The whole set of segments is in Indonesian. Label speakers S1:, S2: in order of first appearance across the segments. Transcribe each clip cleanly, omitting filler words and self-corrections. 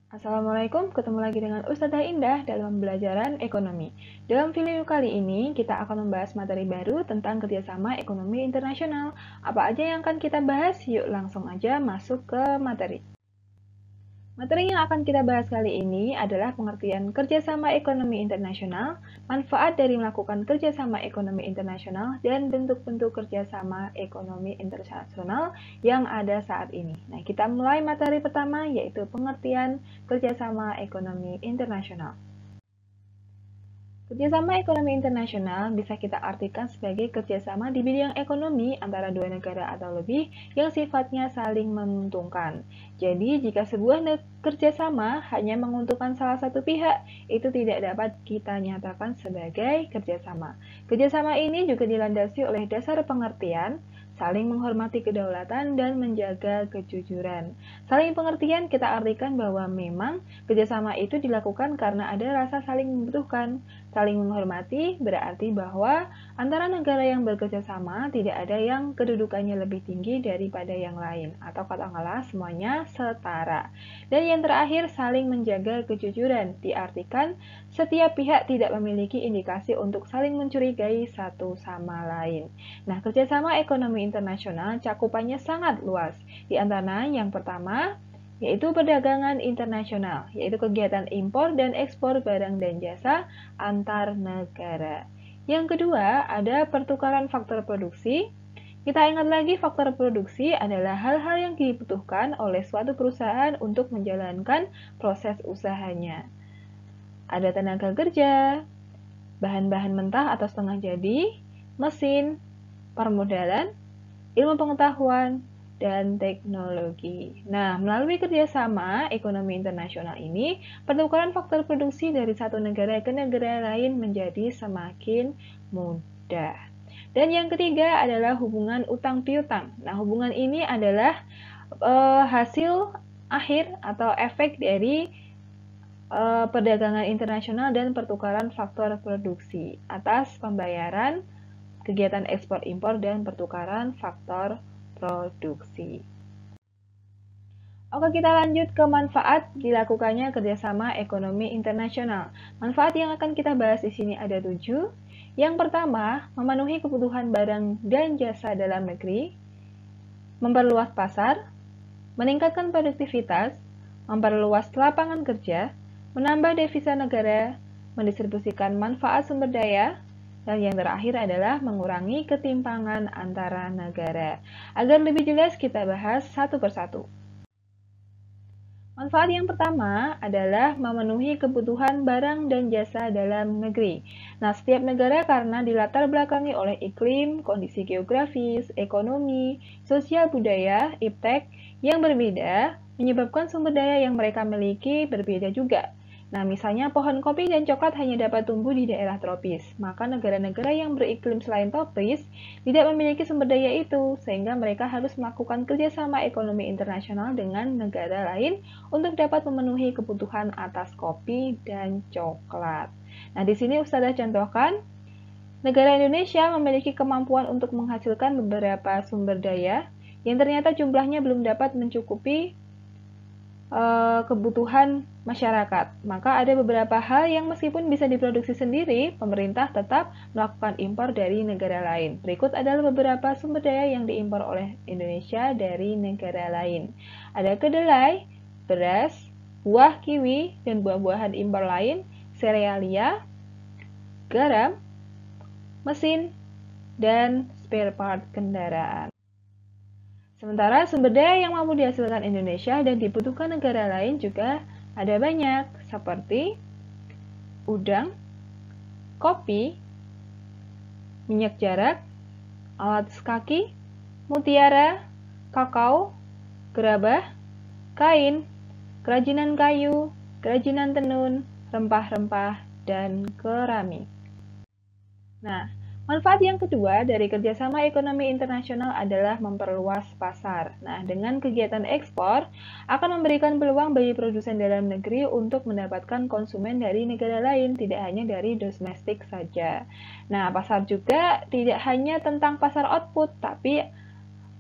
S1: Assalamualaikum, ketemu lagi dengan Ustazah Indah dalam pembelajaran ekonomi. Dalam video kali ini, kita akan membahas materi baru tentang kerjasama ekonomi internasional. Apa aja yang akan kita bahas? Yuk langsung aja masuk ke materi. Materi yang akan kita bahas kali ini adalah pengertian kerjasama ekonomi internasional, manfaat dari melakukan kerjasama ekonomi internasional, dan bentuk-bentuk kerjasama ekonomi internasional yang ada saat ini. Nah, kita mulai materi pertama yaitu pengertian kerjasama ekonomi internasional. Kerjasama ekonomi internasional bisa kita artikan sebagai kerjasama di bidang ekonomi antara dua negara atau lebih yang sifatnya saling menguntungkan. Jadi, jika sebuah kerjasama hanya menguntungkan salah satu pihak, itu tidak dapat kita nyatakan sebagai kerjasama. Kerjasama ini juga dilandasi oleh dasar pengertian, saling menghormati kedaulatan dan menjaga kejujuran. Saling pengertian kita artikan bahwa memang kerjasama itu dilakukan karena ada rasa saling membutuhkan. Saling menghormati berarti bahwa antara negara yang bekerja sama tidak ada yang kedudukannya lebih tinggi daripada yang lain, atau katakanlah semuanya setara. Dan yang terakhir, saling menjaga kejujuran diartikan setiap pihak tidak memiliki indikasi untuk saling mencurigai satu sama lain. Nah, kerjasama ekonomi internasional cakupannya sangat luas. Di antara yang pertama, yaitu perdagangan internasional, yaitu kegiatan impor dan ekspor barang dan jasa antar negara. Yang kedua, ada pertukaran faktor produksi. Kita ingat lagi, faktor produksi adalah hal-hal yang dibutuhkan oleh suatu perusahaan untuk menjalankan proses usahanya. Ada tenaga kerja, bahan-bahan mentah atau setengah jadi, mesin, permodalan, ilmu pengetahuan, dan teknologi. Nah, melalui kerjasama ekonomi internasional ini, pertukaran faktor produksi dari satu negara ke negara lain menjadi semakin mudah. Dan yang ketiga adalah hubungan utang piutang. Nah, hubungan ini adalah hasil akhir atau efek dari perdagangan internasional dan pertukaran faktor produksi atas pembayaran kegiatan ekspor impor dan pertukaran faktor produksi. Oke, kita lanjut ke manfaat dilakukannya kerjasama ekonomi internasional. Manfaat yang akan kita bahas di sini ada 7. Yang pertama, memenuhi kebutuhan barang dan jasa dalam negeri, memperluas pasar, meningkatkan produktivitas, memperluas lapangan kerja, menambah devisa negara, mendistribusikan manfaat sumber daya, dan yang terakhir adalah mengurangi ketimpangan antara negara. Agar lebih jelas kita bahas satu persatu. Manfaat yang pertama adalah memenuhi kebutuhan barang dan jasa dalam negeri. Nah, setiap negara karena dilatar belakangi oleh iklim, kondisi geografis, ekonomi, sosial budaya, iptek yang berbeda, menyebabkan sumber daya yang mereka miliki berbeda juga. Nah, misalnya pohon kopi dan coklat hanya dapat tumbuh di daerah tropis, maka negara-negara yang beriklim selain tropis tidak memiliki sumber daya itu, sehingga mereka harus melakukan kerjasama ekonomi internasional dengan negara lain untuk dapat memenuhi kebutuhan atas kopi dan coklat. Nah, di sini Ustazah contohkan, negara Indonesia memiliki kemampuan untuk menghasilkan beberapa sumber daya yang ternyata jumlahnya belum dapat mencukupi kebutuhan masyarakat. Maka ada beberapa hal yang meskipun bisa diproduksi sendiri, pemerintah tetap melakukan impor dari negara lain. Berikut adalah beberapa sumber daya yang diimpor oleh Indonesia dari negara lain. Ada kedelai, beras, buah kiwi, dan buah-buahan impor lain, serealia, garam, mesin, dan spare part kendaraan. Sementara sumber daya yang mampu dihasilkan Indonesia dan dibutuhkan negara lain juga ada banyak, seperti udang, kopi, minyak jarak, alat kaki, mutiara, kakao, gerabah, kain, kerajinan kayu, kerajinan tenun, rempah-rempah, dan keramik. Nah, manfaat yang kedua dari kerjasama ekonomi internasional adalah memperluas pasar. Nah, dengan kegiatan ekspor akan memberikan peluang bagi produsen dalam negeri untuk mendapatkan konsumen dari negara lain, tidak hanya dari domestik saja. Nah, pasar juga tidak hanya tentang pasar output, tapi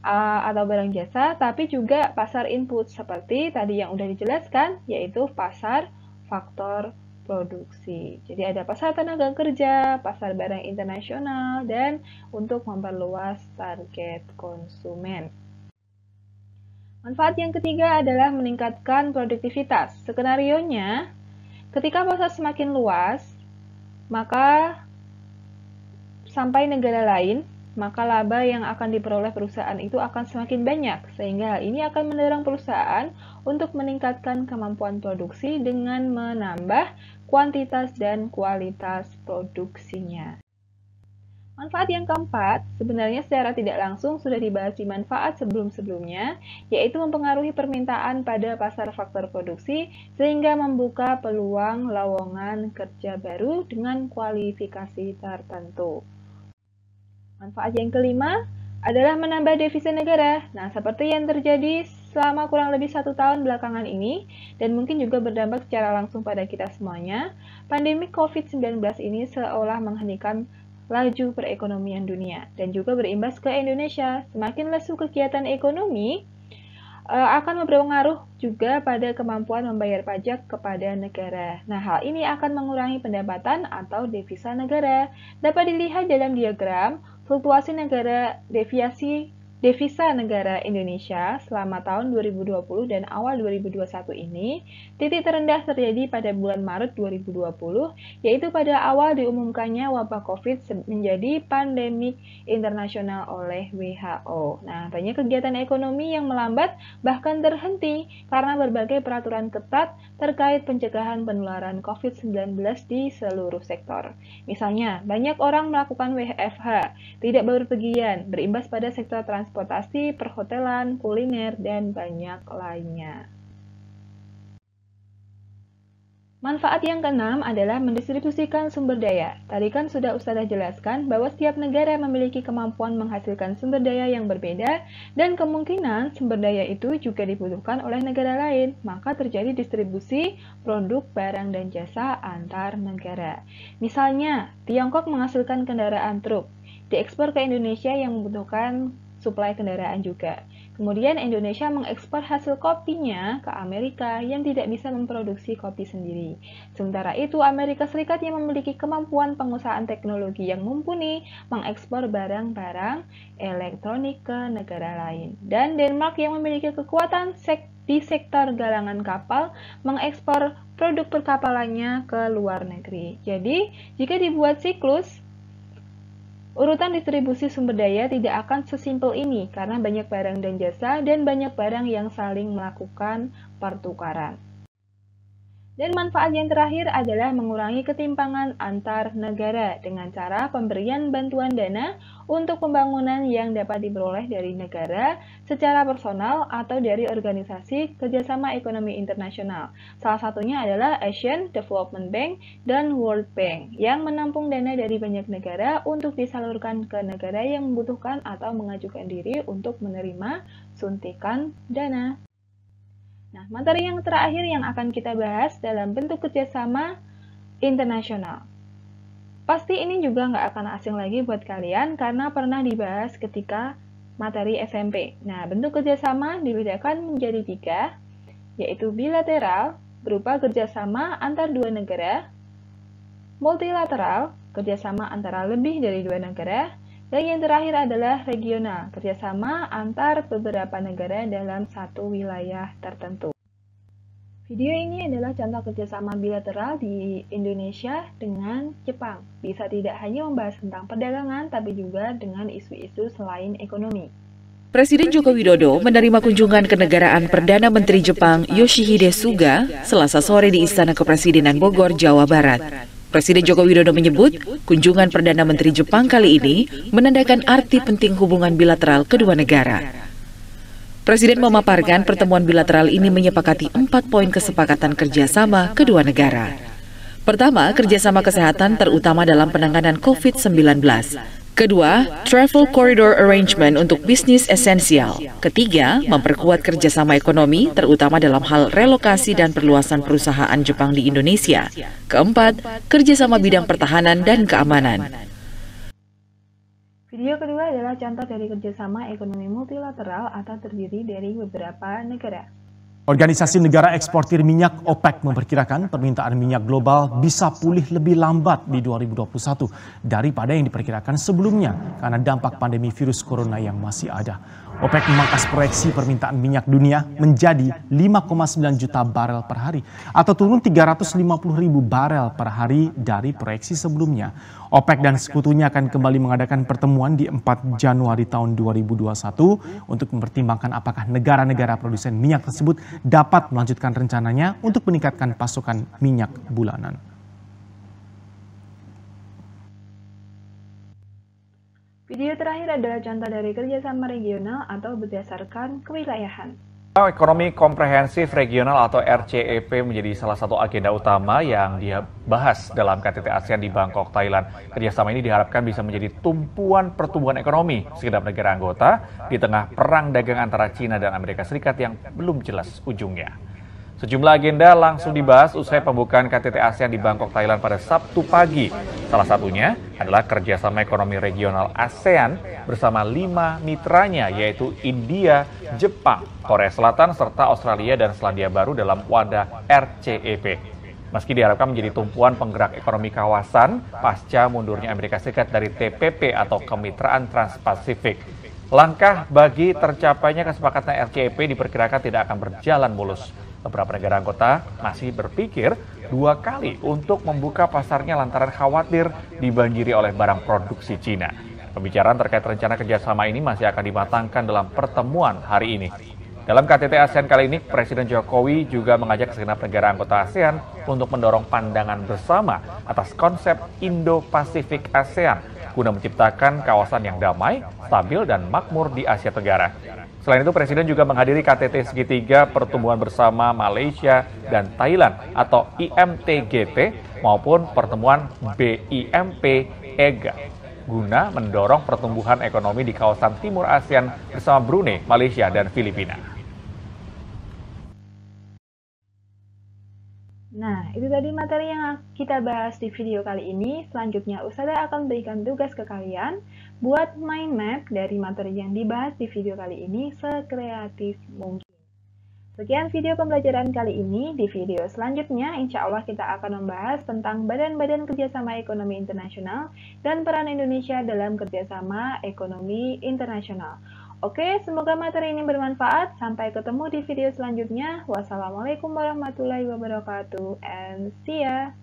S1: atau barang jasa, tapi juga pasar input seperti tadi yang udah dijelaskan, yaitu pasar faktor produksi. Jadi ada pasar tenaga kerja, pasar barang internasional, dan untuk memperluas target konsumen. Manfaat yang ketiga adalah meningkatkan produktivitas. Skenarionya, ketika pasar semakin luas, maka sampai negara lain, maka laba yang akan diperoleh perusahaan itu akan semakin banyak, sehingga hal ini akan mendorong perusahaan untuk meningkatkan kemampuan produksi dengan menambah kuantitas dan kualitas produksinya. Manfaat yang keempat, sebenarnya secara tidak langsung sudah dibahas di manfaat sebelum-sebelumnya, yaitu mempengaruhi permintaan pada pasar faktor produksi, sehingga membuka peluang lowongan kerja baru dengan kualifikasi tertentu. Manfaat yang kelima adalah menambah devisa negara. Nah, seperti yang terjadi selama kurang lebih 1 tahun belakangan ini, dan mungkin juga berdampak secara langsung pada kita semuanya, pandemi COVID-19 ini seolah menghentikan laju perekonomian dunia, dan juga berimbas ke Indonesia. Semakin lesu kegiatan ekonomi, akan berpengaruh juga pada kemampuan membayar pajak kepada negara. Nah, hal ini akan mengurangi pendapatan atau devisa negara. Dapat dilihat dalam diagram fluktuasi devisa negara Indonesia selama tahun 2020 dan awal 2021 ini. Titik terendah terjadi pada bulan Maret 2020, yaitu pada awal diumumkannya wabah COVID menjadi pandemik internasional oleh WHO. Nah, banyak kegiatan ekonomi yang melambat bahkan terhenti karena berbagai peraturan ketat terkait pencegahan penularan COVID-19 di seluruh sektor. Misalnya, banyak orang melakukan WFH, tidak berpergian, berimbas pada sektor transportasi, perhotelan, kuliner, dan banyak lainnya. Manfaat yang keenam adalah mendistribusikan sumber daya. Tadi kan sudah Ustazah jelaskan bahwa setiap negara memiliki kemampuan menghasilkan sumber daya yang berbeda, dan kemungkinan sumber daya itu juga dibutuhkan oleh negara lain. Maka terjadi distribusi produk, barang, dan jasa antar negara. Misalnya, Tiongkok menghasilkan kendaraan truk, diekspor ke Indonesia yang membutuhkan suplai kendaraan juga. Kemudian Indonesia mengekspor hasil kopinya ke Amerika yang tidak bisa memproduksi kopi sendiri. Sementara itu Amerika Serikat yang memiliki kemampuan pengusahaan teknologi yang mumpuni mengekspor barang-barang elektronik ke negara lain. Dan Denmark yang memiliki kekuatan di sektor galangan kapal mengekspor produk perkapalannya ke luar negeri. Jadi, jika dibuat siklus, urutan distribusi sumber daya tidak akan sesimpel ini karena banyak barang dan jasa dan banyak barang yang saling melakukan pertukaran. Dan manfaat yang terakhir adalah mengurangi ketimpangan antar negara dengan cara pemberian bantuan dana untuk pembangunan yang dapat diperoleh dari negara secara personal atau dari organisasi kerjasama ekonomi internasional. Salah satunya adalah Asian Development Bank dan World Bank yang menampung dana dari banyak negara untuk disalurkan ke negara yang membutuhkan atau mengajukan diri untuk menerima suntikan dana. Nah, materi yang terakhir yang akan kita bahas dalam bentuk kerjasama internasional. Pasti ini juga nggak akan asing lagi buat kalian karena pernah dibahas ketika materi SMP. Nah, bentuk kerjasama dibedakan menjadi 3, yaitu bilateral, berupa kerjasama antar 2 negara, multilateral, kerjasama antara lebih dari 2 negara, dan yang terakhir adalah regional, kerjasama antar beberapa negara dalam satu wilayah tertentu. Video ini adalah contoh kerjasama bilateral di Indonesia dengan Jepang. Bisa tidak hanya membahas tentang perdagangan, tapi juga dengan isu-isu selain ekonomi.
S2: Presiden Joko Widodo menerima kunjungan kenegaraan Perdana Menteri Jepang Yoshihide Suga Selasa sore di Istana Kepresidenan Bogor, Jawa Barat. Presiden Joko Widodo menyebut kunjungan Perdana Menteri Jepang kali ini menandakan arti penting hubungan bilateral kedua negara. Presiden memaparkan pertemuan bilateral ini menyepakati 4 poin kesepakatan kerjasama kedua negara. Pertama, kerjasama kesehatan terutama dalam penanganan COVID-19. Kedua, travel corridor arrangement untuk bisnis esensial. Ketiga, memperkuat kerjasama ekonomi, terutama dalam hal relokasi dan perluasan perusahaan Jepang di Indonesia. Keempat, kerjasama bidang pertahanan dan keamanan.
S1: Video kedua adalah contoh dari kerjasama ekonomi multilateral atau terdiri dari beberapa negara.
S3: Organisasi Negara Eksportir Minyak OPEC memperkirakan permintaan minyak global bisa pulih lebih lambat di 2021 daripada yang diperkirakan sebelumnya karena dampak pandemi virus corona yang masih ada. OPEC memangkas proyeksi permintaan minyak dunia menjadi 5,9 juta barel per hari atau turun 350 ribu barel per hari dari proyeksi sebelumnya. OPEC dan sekutunya akan kembali mengadakan pertemuan di 4 Januari tahun 2021 untuk mempertimbangkan apakah negara-negara produsen minyak tersebut dapat melanjutkan rencananya untuk meningkatkan pasokan minyak bulanan.
S1: Video terakhir adalah contoh dari kerjasama regional atau berdasarkan kewilayahan.
S4: Ekonomi komprehensif regional atau RCEP menjadi salah satu agenda utama yang dibahas dalam KTT ASEAN di Bangkok, Thailand. Kerjasama ini diharapkan bisa menjadi tumpuan pertumbuhan ekonomi segenap negara anggota di tengah perang dagang antara China dan Amerika Serikat yang belum jelas ujungnya. Sejumlah agenda langsung dibahas usai pembukaan KTT ASEAN di Bangkok, Thailand pada Sabtu pagi. Salah satunya adalah kerjasama ekonomi regional ASEAN bersama 5 mitranya yaitu India, Jepang, Korea Selatan, serta Australia dan Selandia Baru dalam wadah RCEP. Meski diharapkan menjadi tumpuan penggerak ekonomi kawasan pasca mundurnya Amerika Serikat dari TPP atau Kemitraan Trans-Pasifik. Langkah bagi tercapainya kesepakatan RCEP diperkirakan tidak akan berjalan mulus. Beberapa negara anggota masih berpikir 2 kali untuk membuka pasarnya lantaran khawatir dibanjiri oleh barang produksi Cina. Pembicaraan terkait rencana kerjasama ini masih akan dimatangkan dalam pertemuan hari ini. Dalam KTT ASEAN kali ini, Presiden Jokowi juga mengajak segenap negara anggota ASEAN untuk mendorong pandangan bersama atas konsep Indo-Pasifik ASEAN guna menciptakan kawasan yang damai, stabil, dan makmur di Asia Tenggara. Selain itu, Presiden juga menghadiri KTT Segitiga Pertumbuhan Bersama Malaysia dan Thailand atau IMTGT maupun pertemuan BIMP EGA guna mendorong pertumbuhan ekonomi di kawasan Timur ASEAN bersama Brunei, Malaysia, dan Filipina.
S1: Nah, itu tadi materi yang kita bahas di video kali ini. Selanjutnya, Ustazah akan berikan tugas ke kalian buat mind map dari materi yang dibahas di video kali ini sekreatif mungkin. Sekian video pembelajaran kali ini. Di video selanjutnya, insya Allah kita akan membahas tentang badan-badan kerjasama ekonomi internasional dan peran Indonesia dalam kerjasama ekonomi internasional. Oke, semoga materi ini bermanfaat. Sampai ketemu di video selanjutnya. Wassalamualaikum warahmatullahi wabarakatuh and see ya!